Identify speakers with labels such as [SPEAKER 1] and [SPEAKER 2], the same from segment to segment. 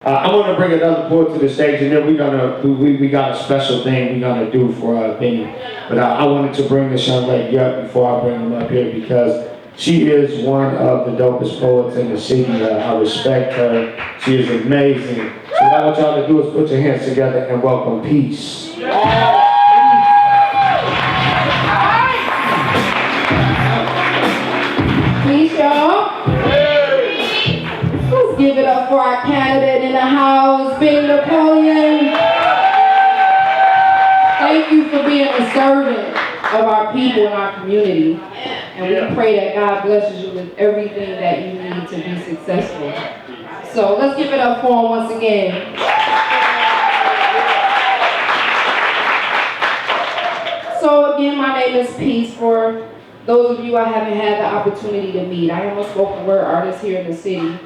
[SPEAKER 1] I want to bring another poet to the stage, and then we got a special thing we're gonna do for Benny. But I wanted to bring this young lady up before I bring him up here because she is one of the dopest poets in the city. I respect her. She is amazing. So what I want y'all to do is put your hands together and welcome Peace.
[SPEAKER 2] Peace, y'all. Let's give it up for our candidate in the house, Big Napoleon. Thank you for being a servant of our people and our community. And we pray that God blesses you with everything that you need to be successful. So let's give it up for him once again. So again, my name is Peace. For those of you I haven't had the opportunity to meet, I am a spoken word artist here in the city.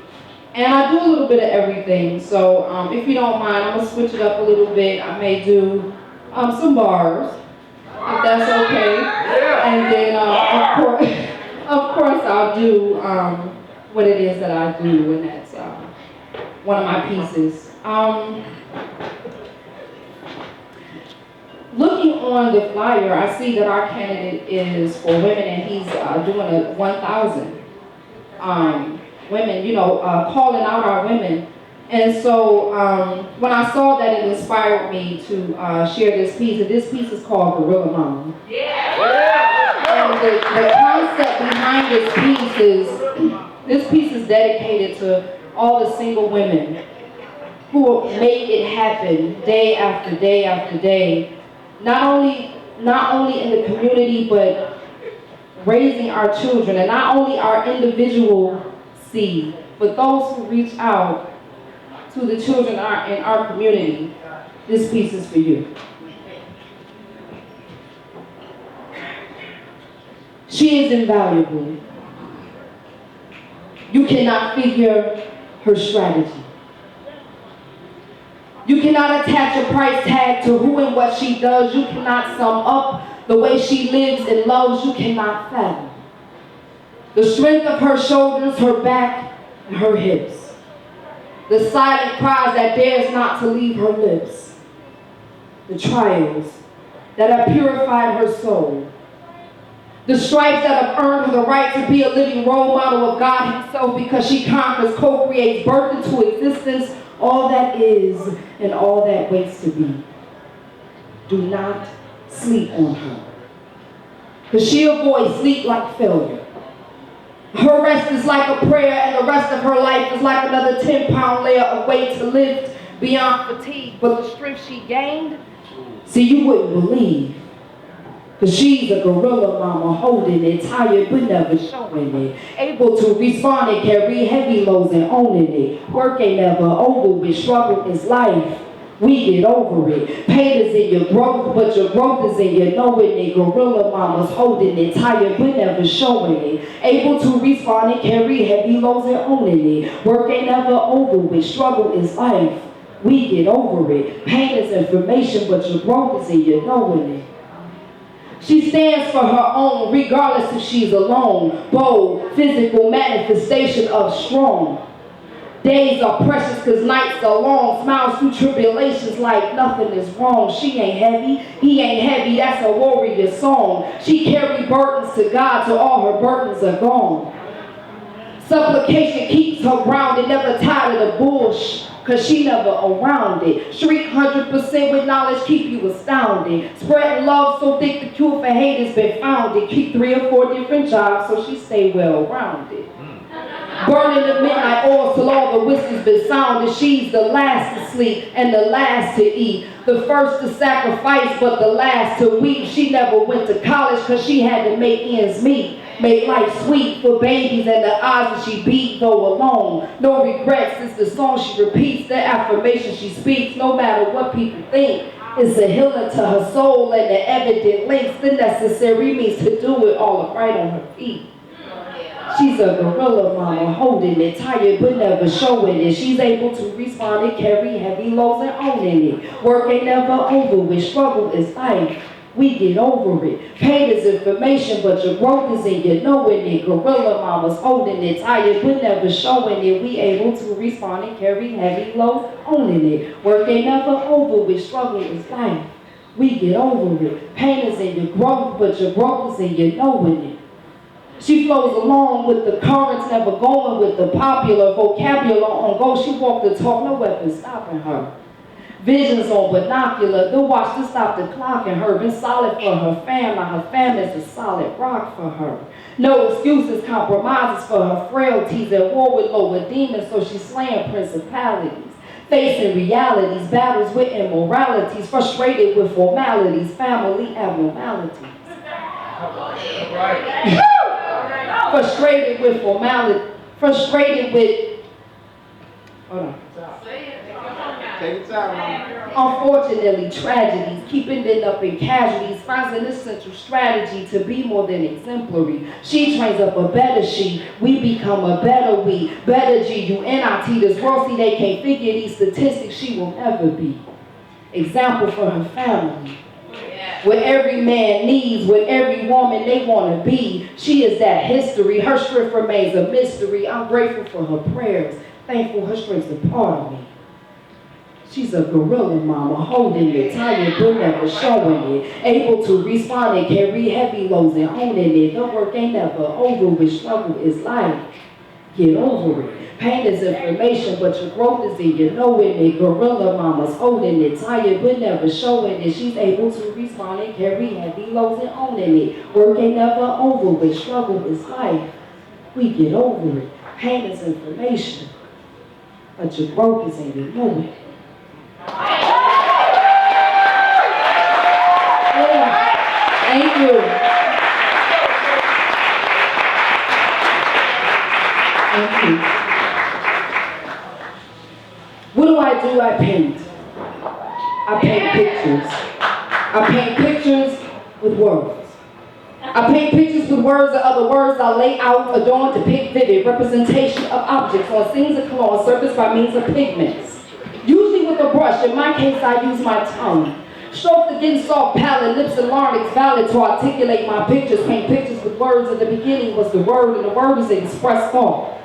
[SPEAKER 2] And I do a little bit of everything. So if you don't mind, I'm going to switch it up a little bit. I may do some bars, if that's okay. And then, of course, I'll do what it is that I do, and that's one of my pieces. Looking on the flyer, I see that our candidate is for women, and he's doing a 1,000 women, calling out our women. And so when I saw that, it inspired me to share this piece, and this piece is called Gorilla Mama. And the concept behind this piece is dedicated to all the single women who make it happen day after day after day. Not only in the community, but raising our children, and not only our individual seed, but those who reach out to the children in our community. This piece is for you. She is invaluable. You cannot figure her strategy. You cannot attach a price tag to who and what she does. You cannot sum up the way she lives and loves. You cannot fathom the strength of her shoulders, her back, and her hips. The silent cries that dares not to leave her lips. The trials that have purified her soul. The stripes that have earned her the right to be a living role model of God himself, because she conquers, co-creates, birthed into existence all that is and all that waits to be. Do not sleep on her, because she avoids sleep like failure. Her rest is like a prayer, and the rest of her life is like another 10-pound layer of weight to lift beyond fatigue. But the strength she gained, see, you wouldn't believe. Because she's a gorilla mama, holding it, tired but never showing it. Able to respond and carry heavy loads and owning it. Work ain't never over with, struggle is life. We get over it. Pain is in your growth, but your growth is in your knowing it. Gorilla mamas holding it, tired but never showing it. Able to respond and carry heavy loads and owning it. Work ain't never over with, struggle is life. We get over it. Pain is information, but your growth is in your knowing it. She stands for her own, regardless if she's alone. Bold, physical manifestation of strong. Days are precious because nights are long. Smiles through tribulations like nothing is wrong. She ain't heavy, he ain't heavy, that's a warrior song. She carried burdens to God till all her burdens are gone. Supplication keeps her grounded, never tired of the bush, because she never around it. Shriek 100% with knowledge, keep you astounded. Spreading love so thick the cure for hate has been founded. Keep 3 or 4 different jobs so she stay well-rounded. Burning the midnight oil till all the whistles been sounded. She's the last to sleep and the last to eat. The first to sacrifice but the last to weep. She never went to college because she had to make ends meet. Make life sweet for babies and the odds that she beat, though alone. No regrets, it's the song she repeats, the affirmation she speaks, no matter what people think. It's a healer to her soul, and the evident links the necessary means to do it all upright on her feet. She's a gorilla mama, holding it, tired but never showing it. She's able to respond and carry heavy loads and owning it. Work ain't never over with, struggle is life. We get over it. Pain is information, but your growth is in your knowing it. Gorilla mamas holding it, tired but never showing it. We able to respond and carry heavy loads, owning it. Work ain't never over with, struggle is life. We get over it. Pain is in your growth, but your growth is in your knowing it. She flows along with the currents, never going with the popular vocabulary on go. She walked the talk, no weapon stopping her. Visions on binocular, the watch to stop the clock in her. Been solid for her fam, now her fam is a solid rock for her. No excuses, compromises for her frailties, at war with lower demons, so she's slaying principalities. Facing realities, battles with immoralities, frustrated with formalities, family abnormalities. Frustrated with formality, frustrated with, hold on.
[SPEAKER 3] Take your time.
[SPEAKER 2] Unfortunately, tragedies, keeping it up in casualties, finds an essential strategy to be more than exemplary. She trains up a better she, we become a better we, better G-U-N-I-T. This world, see, they can't figure these statistics, she will never be. Example for her family. What every man needs, what every woman they want to be. She is that history, her strength remains a mystery. I'm grateful for her prayers, thankful her strength's a part of me. She's a gorilla mama, holding it, tired but never showing it, able to respond and carry heavy loads and owning it. The work ain't never over with, struggle is life. Get over it. Pain is information, but your growth is in your knowing it. Gorilla mama's holding it, tired but never showing it. She's able to respond and carry heavy loads and owning it. Work ain't never over with, struggle is life. We get over it. Pain is information, but your growth is in your knowing it. Thank you. Thank you. What do? I paint. I paint pictures. I paint pictures with words. I paint pictures with words or other words I lay out, adorn, depict vivid representation of objects on scenes of color surface by means of pigments. Usually with a brush, in my case I use my tongue. Stroked against soft palate, lips and larynx valid to articulate my pictures. Paint pictures with words. In the beginning was the word, and the word is expressed thought.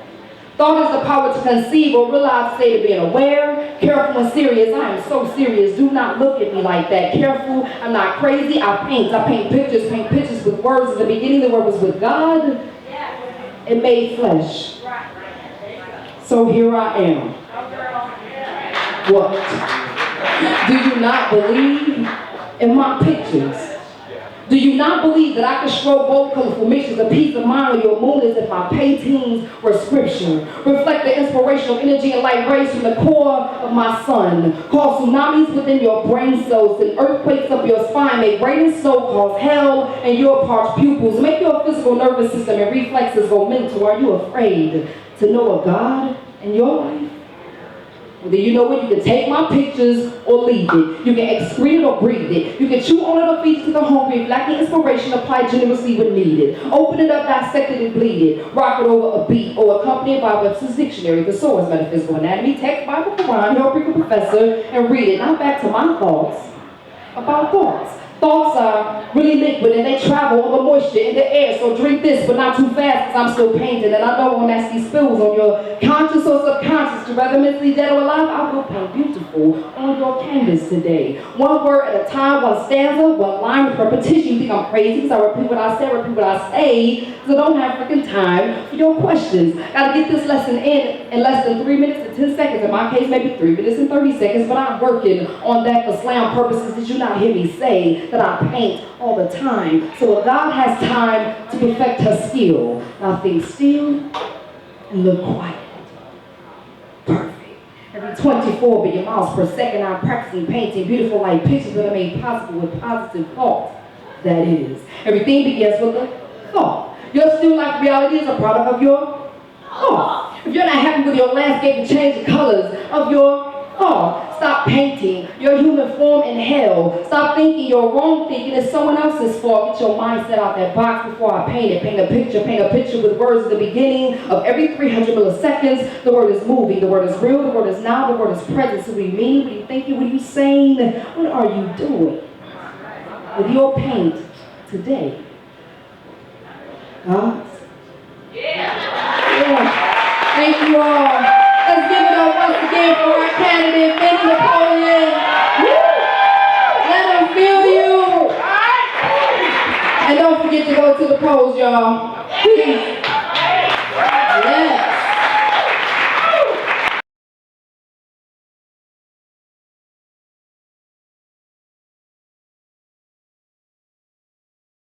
[SPEAKER 2] Thought is the power to conceive or realize state of being aware. Careful and serious, I am so serious. Do not look at me like that. Careful, I'm not crazy. I paint pictures with words. In the beginning the word was with God. It made flesh. So here I am. What? Do you not believe in my pictures? Do you not believe that I can stroke both colorful mixtures of peace of mind on your moon as if my paintings were scripture? Reflect the inspirational energy and light rays from the core of my sun. Cause tsunamis within your brain cells and earthquakes up your spine. Make rain and snow cause hell in your parched pupils. Make your physical nervous system and reflexes go mental. Are you afraid to know a God in your life? Well, then you know what? You can take my pictures or leave it. You can excrete it or breathe it. You can chew on it or feed it to the hungry. If lacking inspiration, apply generously when needed. Open it up, dissect it and bleed it. Rock it over a beat or accompany it by Webster's Dictionary, Thesaurus, Metaphysical Anatomy, text, Bible, Quran, help read the professor, and read it. Now back to my thoughts about thoughts. Thoughts are really liquid and they travel on the moisture in the air. So drink this, but not too fast because I'm still painting. And I don't want nasty spills on your conscious or subconscious. To rather mentally dead or alive, I will paint beautiful on your canvas today. One word at a time, one stanza, one line with repetition. You think I'm crazy because I repeat what I say. So don't have freaking time for your questions. Gotta get this lesson in less than 3 minutes and 10 seconds. In my case, maybe 3 minutes and 30 seconds. But I'm working on that for slam purposes. Did you not hear me say that I paint all the time? So if God has time to perfect her skill, now think still and look quiet. Perfect. Every 24 billion miles per second, I'm practicing painting beautiful light pictures that are made possible with positive thought. That is. Everything begins with a thought. Your still life reality is a product of your thought. If you're not happy with your landscape, change the colors of your thought. Stop painting your human form in hell. Stop thinking your wrong thinking is someone else's fault. Get your mindset out that box before I paint it. Paint a picture with words at the beginning of every 300 milliseconds. The word is moving, the word is real, the word is now, the word is present. So what do you mean? What are you thinking? What are you saying? What are you doing? with your paint today? Huh? Yeah. Thank you all. Let's give it up once again for our candidate, Benny Napoleon. Woo! Let them feel you. And don't forget to go to the polls, y'all. Peace.